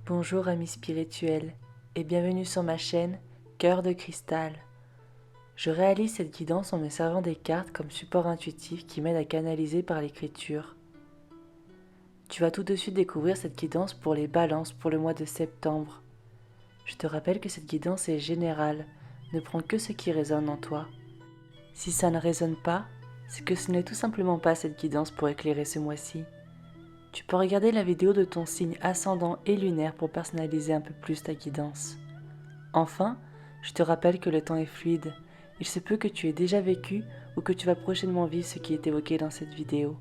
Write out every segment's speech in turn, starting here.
Bonjour amis spirituels et bienvenue sur ma chaîne Cœur de Cristal. Je réalise cette guidance en me servant des cartes comme support intuitif qui m'aide à canaliser par l'écriture. Tu vas tout de suite découvrir cette guidance pour les balances pour le mois de septembre. Je te rappelle que cette guidance est générale, ne prends que ce qui résonne en toi. Si ça ne résonne pas, c'est que ce n'est tout simplement pas cette guidance pour éclairer ce mois-ci. Tu peux regarder la vidéo de ton signe ascendant et lunaire pour personnaliser un peu plus ta guidance. Enfin, je te rappelle que le temps est fluide. Il se peut que tu aies déjà vécu ou que tu vas prochainement vivre ce qui est évoqué dans cette vidéo.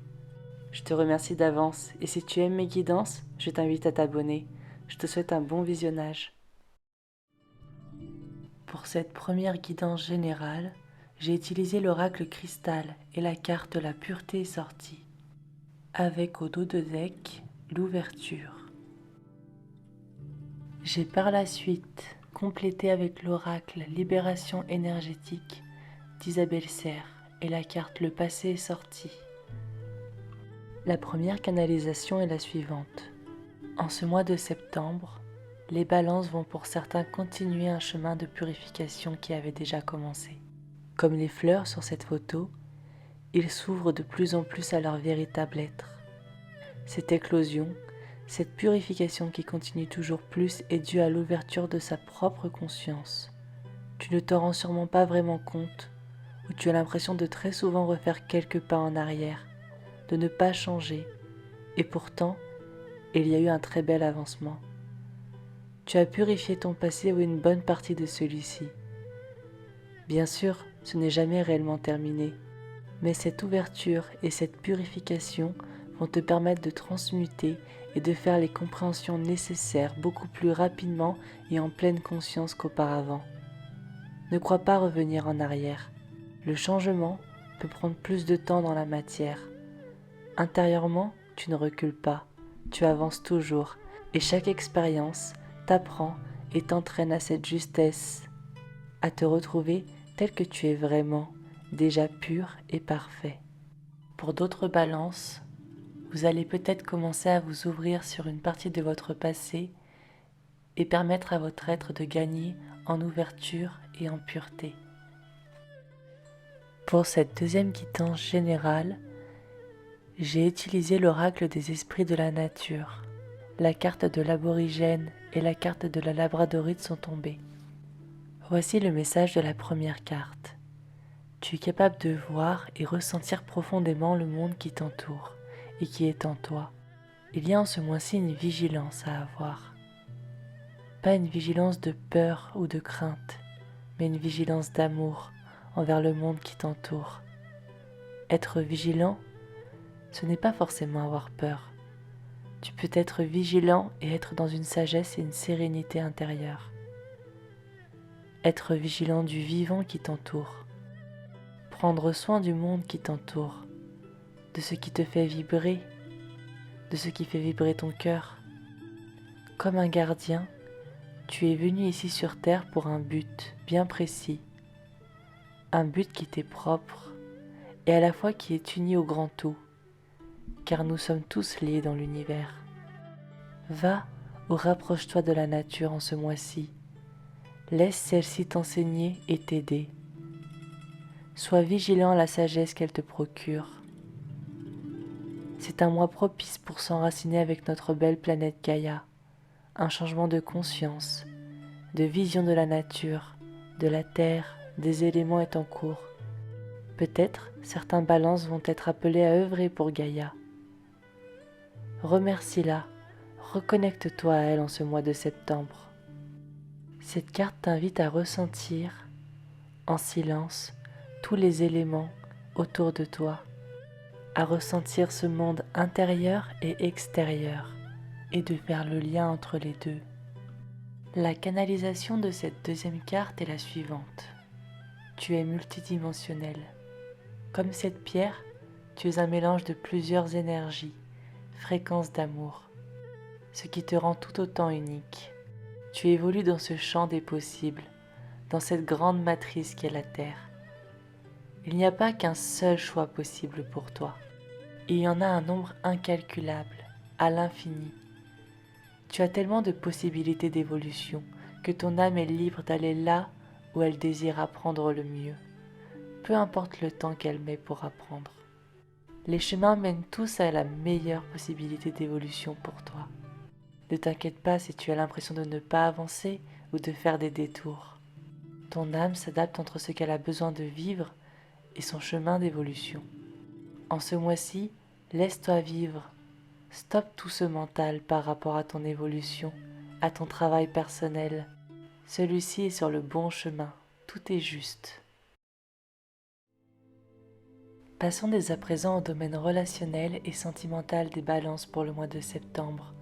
Je te remercie d'avance et si tu aimes mes guidances, je t'invite à t'abonner. Je te souhaite un bon visionnage. Pour cette première guidance générale, j'ai utilisé l'oracle cristal et la carte de la pureté est sortie. Avec au dos de deck, l'ouverture. J'ai par la suite complété avec l'oracle Libération énergétique d'Isabelle Serre et la carte Le passé est sortie. La première canalisation est la suivante. En ce mois de septembre, les balances vont pour certains continuer un chemin de purification qui avait déjà commencé. Comme les fleurs sur cette photo, ils s'ouvrent de plus en plus à leur véritable être. Cette éclosion, cette purification qui continue toujours plus est due à l'ouverture de sa propre conscience. Tu ne t'en rends sûrement pas vraiment compte, ou tu as l'impression de très souvent refaire quelques pas en arrière, de ne pas changer, et pourtant, il y a eu un très bel avancement. Tu as purifié ton passé ou une bonne partie de celui-ci. Bien sûr, ce n'est jamais réellement terminé, mais cette ouverture et cette purification vont te permettre de transmuter et de faire les compréhensions nécessaires beaucoup plus rapidement et en pleine conscience qu'auparavant. Ne crois pas revenir en arrière. Le changement peut prendre plus de temps dans la matière. Intérieurement, tu ne recules pas, tu avances toujours et chaque expérience t'apprend et t'entraîne à cette justesse, à te retrouver tel que tu es vraiment, déjà pur et parfait. Pour d'autres balances, vous allez peut-être commencer à vous ouvrir sur une partie de votre passé et permettre à votre être de gagner en ouverture et en pureté. Pour cette deuxième guidance générale, j'ai utilisé l'oracle des esprits de la nature. La carte de l'aborigène et la carte de la labradorite sont tombées. Voici le message de la première carte. Tu es capable de voir et ressentir profondément le monde qui t'entoure et qui est en toi. Il y a en ce mois-ci une vigilance à avoir. Pas une vigilance de peur ou de crainte, mais une vigilance d'amour envers le monde qui t'entoure. Être vigilant, ce n'est pas forcément avoir peur. Tu peux être vigilant et être dans une sagesse et une sérénité intérieure. Être vigilant du vivant qui t'entoure. Prendre soin du monde qui t'entoure, de ce qui te fait vibrer, de ce qui fait vibrer ton cœur. Comme un gardien, tu es venu ici sur terre pour un but bien précis, un but qui t'est propre et à la fois qui est uni au grand tout, car nous sommes tous liés dans l'univers. Va ou rapproche-toi de la nature en ce mois-ci, laisse celle-ci t'enseigner et t'aider. Sois vigilant à la sagesse qu'elle te procure. C'est un mois propice pour s'enraciner avec notre belle planète Gaïa, un changement de conscience, de vision de la nature, de la terre, des éléments est en cours. Peut-être certains balances vont être appelés à œuvrer pour Gaïa. Remercie-la, reconnecte-toi à elle en ce mois de septembre. Cette carte t'invite à ressentir, en silence, tous les éléments autour de toi, à ressentir ce monde intérieur et extérieur, et de faire le lien entre les deux. La canalisation de cette deuxième carte est la suivante. Tu es multidimensionnel. Comme cette pierre, tu es un mélange de plusieurs énergies, fréquences d'amour, ce qui te rend tout autant unique. Tu évolues dans ce champ des possibles, dans cette grande matrice qu'est la Terre. Il n'y a pas qu'un seul choix possible pour toi. Il y en a un nombre incalculable, à l'infini. Tu as tellement de possibilités d'évolution que ton âme est libre d'aller là où elle désire apprendre le mieux, peu importe le temps qu'elle met pour apprendre. Les chemins mènent tous à la meilleure possibilité d'évolution pour toi. Ne t'inquiète pas si tu as l'impression de ne pas avancer ou de faire des détours. Ton âme s'adapte entre ce qu'elle a besoin de vivre et son chemin d'évolution. En ce mois-ci, laisse-toi vivre. Stop tout ce mental par rapport à ton évolution, à ton travail personnel. Celui-ci est sur le bon chemin, tout est juste. Passons dès à présent au domaine relationnel et sentimental des balances pour le mois de septembre.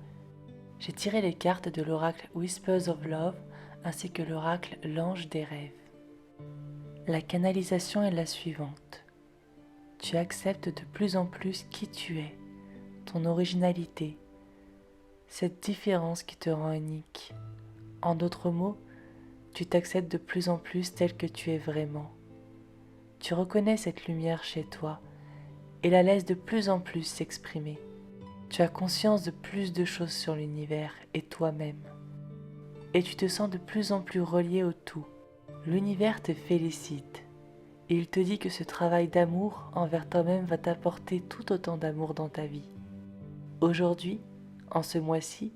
J'ai tiré les cartes de l'oracle Whispers of Love ainsi que l'oracle L'Ange des Rêves. La canalisation est la suivante. Tu acceptes de plus en plus qui tu es, ton originalité, cette différence qui te rend unique. En d'autres mots, tu t'acceptes de plus en plus tel que tu es vraiment. Tu reconnais cette lumière chez toi et la laisses de plus en plus s'exprimer. Tu as conscience de plus de choses sur l'univers et toi-même. Et tu te sens de plus en plus relié au tout. L'univers te félicite et il te dit que ce travail d'amour envers toi-même va t'apporter tout autant d'amour dans ta vie. Aujourd'hui, en ce mois-ci,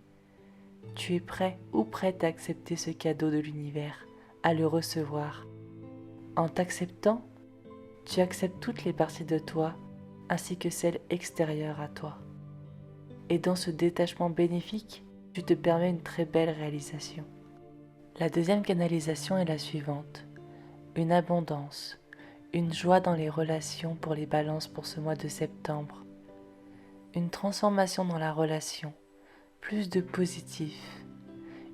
tu es prêt ou prête à accepter ce cadeau de l'univers, à le recevoir. En t'acceptant, tu acceptes toutes les parties de toi ainsi que celles extérieures à toi. Et dans ce détachement bénéfique, tu te permets une très belle réalisation. La deuxième canalisation est la suivante. Une abondance, une joie dans les relations pour les balances pour ce mois de septembre. Une transformation dans la relation, plus de positif,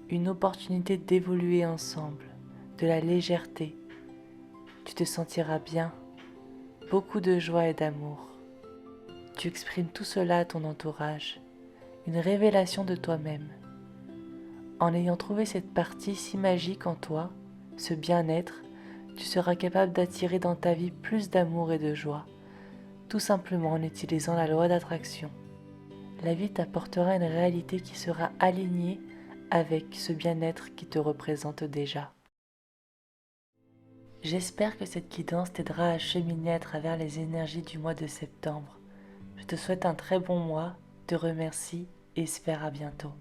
une opportunité d'évoluer ensemble, de la légèreté. Tu te sentiras bien, beaucoup de joie et d'amour. Tu exprimes tout cela à ton entourage, une révélation de toi-même. En ayant trouvé cette partie si magique en toi, ce bien-être, tu seras capable d'attirer dans ta vie plus d'amour et de joie, tout simplement en utilisant la loi d'attraction. La vie t'apportera une réalité qui sera alignée avec ce bien-être qui te représente déjà. J'espère que cette guidance t'aidera à cheminer à travers les énergies du mois de septembre. Je te souhaite un très bon mois, te remercie et espère à bientôt.